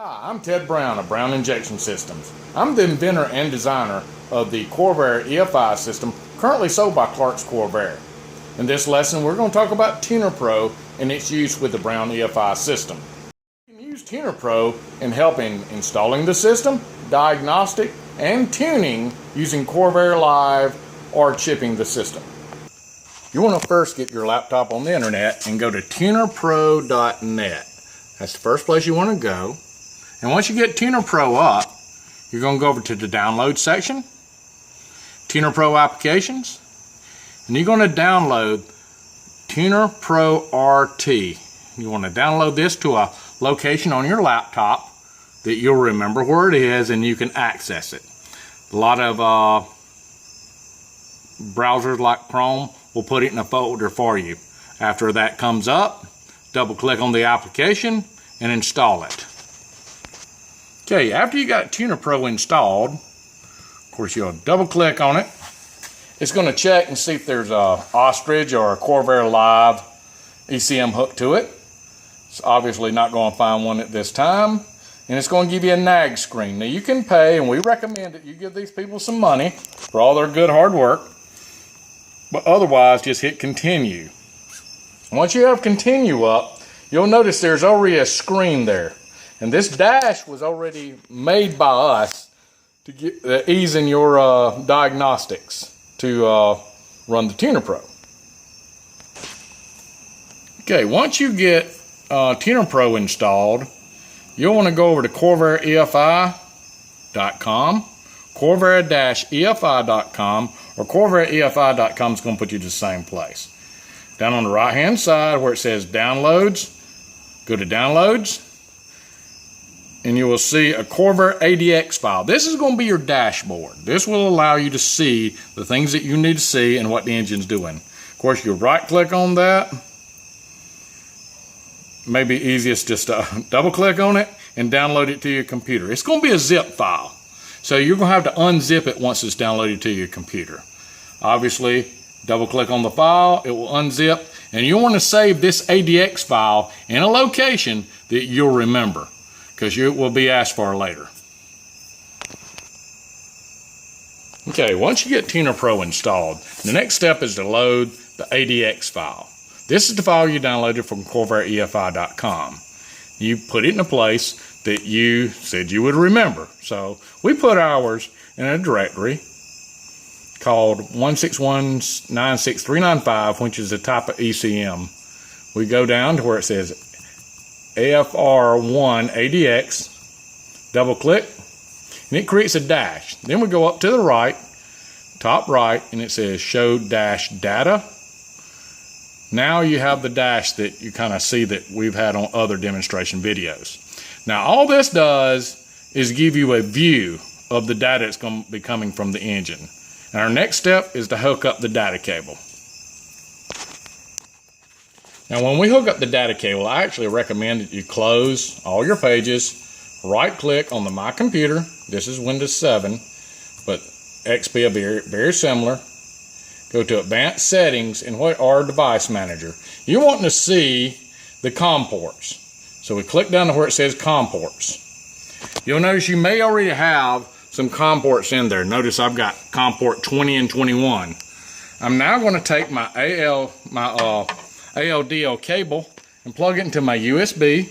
Hi, I'm Ted Brown of Brown Injection Systems. I'm the inventor and designer of the Corvair EFI system currently sold by Clark's Corvair. In this lesson, we're going to talk about Tunerpro and its use with the Brown EFI system. You can use Tunerpro in helping installing the system, diagnostic, and tuning using Corvair Live or chipping the system. You want to first get your laptop on the internet and go to tunerpro.net. That's the first place you want to go. And once you get Tunerpro up, you're going to go over to the download section, Tunerpro applications, and you're going to download Tunerpro RT. You want to download this to a location on your laptop that you'll remember where it is and you can access it. A lot of browsers like Chrome will put it in a folder for you. After that comes up, double click on the application and install it. Okay, after you got Tunerpro installed, of course you'll double click on it. It's going to check and see if there's a Ostrich or a Corvair Live ECM hook to it. It's obviously not going to find one at this time. And it's going to give you a nag screen. Now you can pay, and we recommend that you give these people some money for all their good hard work. But otherwise, just hit continue. Once you have continue up, you'll notice there's already a screen there. And this dash was already made by us to get ease in your diagnostics to run the Tunerpro. Okay, once you get Tunerpro installed, you'll want to go over to CorvairEFI.com, Corvair-EFI.com, or CorvairEFI.com is going to put you to the same place. Down on the right hand side where it says downloads, go to downloads, and you will see a Corvair ADX file. This is going to be your dashboard. This will allow you to see the things that you need to see and what the engine's doing. Of course, you right click on that. Maybe easiest just to double click on it and download it to your computer. It's going to be a zip file. So you're going to have to unzip it once it's downloaded to your computer. Obviously, double click on the file, it will unzip, and you want to save this ADX file in a location that you'll remember, because you will be asked for later. Okay, once you get Tunerpro installed, the next step is to load the ADX file. This is the file you downloaded from CorvairEFI.com. You put it in a place that you said you would remember. So we put ours in a directory called 161.96.395, which is the type of ECM. We go down to where it says AFR1 ADX, double click, and it creates a dash. Then we go up to the right, top right, and it says show dash data. Now you have the dash that you kind of see that we've had on other demonstration videos. Now all this does is give you a view of the data that's going to be coming from the engine. And our next step is to hook up the data cable. Now when we hook up the data cable, I actually recommend that you close all your pages, right click on the My Computer. This is Windows 7, but XP will be very similar. Go to Advanced Settings and what are Device Manager. You're wanting to see the COM ports. So we click down to where it says COM ports. You'll notice you may already have some COM ports in there. Notice I've got COM port 20 and 21. I'm now going to take my ALDO cable and plug it into my USB.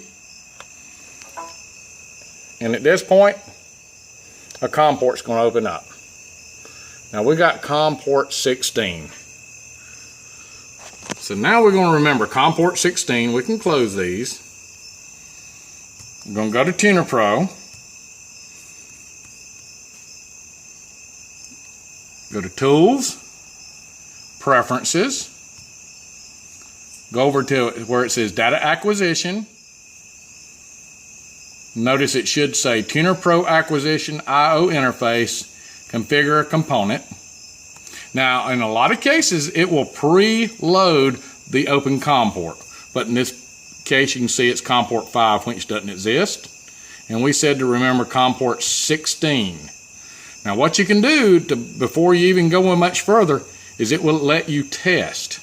And at this point, a COM port's going to open up. Now we got COM port 16. So now we're going to remember COM port 16. We can close these. We're going to go to Tunerpro. Go to Tools, Preferences. Go over to where it says Data Acquisition. Notice it should say Tunerpro Acquisition I/O Interface. Configure a component. Now, in a lot of cases, it will pre-load the open COM port. But in this case, you can see it's COM port 5, which doesn't exist. And we said to remember COM port 16. Now, what you can do before you even go much further is it will let you test.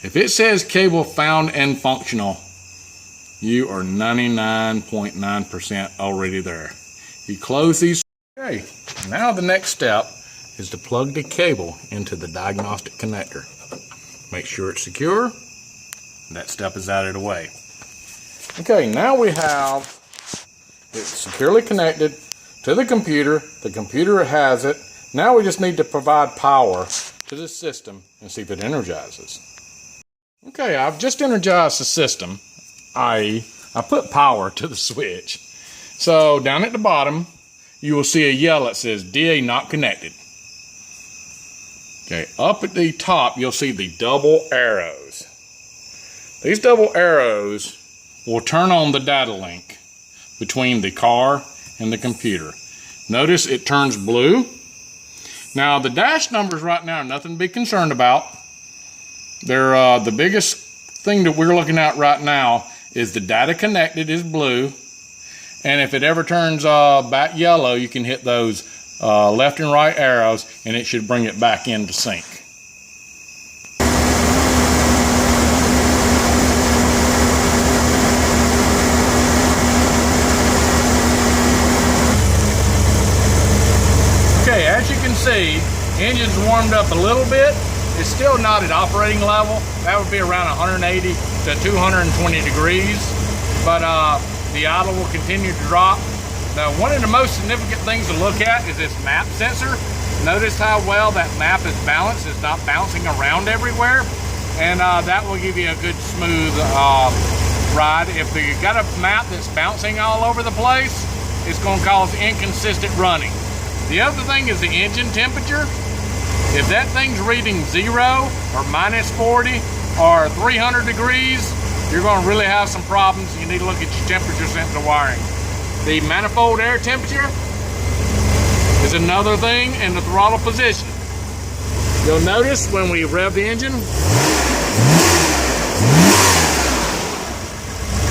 If it says cable found and functional, you are 99.9% already there. You close these. Okay, now the next step is to plug the cable into the diagnostic connector. Make sure it's secure. That step is out of the way. Okay, now we have it securely connected to the computer. The computer has it. Now we just need to provide power to the system and see if it energizes. Okay, I've just energized the system, i.e. I put power to the switch. So down at the bottom, you will see a yell that says DA not connected. Okay, up at the top, you'll see the double arrows. These double arrows will turn on the data link between the car and the computer. Notice it turns blue. Now the dash numbers right now are nothing to be concerned about. They're the biggest thing that we're looking at right now is the data connected is blue, and if it ever turns back yellow, you can hit those left and right arrows and it should bring it back into sync. Okay, as you can see, engine's warmed up a little bit. It's still not at operating level. That would be around 180 to 220 degrees, but the idle will continue to drop. Now, one of the most significant things to look at is this map sensor. Notice how well that map is balanced. It's not bouncing around everywhere, and that will give you a good smooth ride. If you got a map that's bouncing all over the place, it's going to cause inconsistent running. The other thing is the engine temperature. If that thing's reading 0 or -40 or 300 degrees, you're going to really have some problems. You need to look at your temperature sensor wiring. The manifold air temperature is another thing in the throttle position. You'll notice when we rev the engine,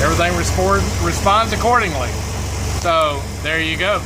everything responds accordingly. So there you go.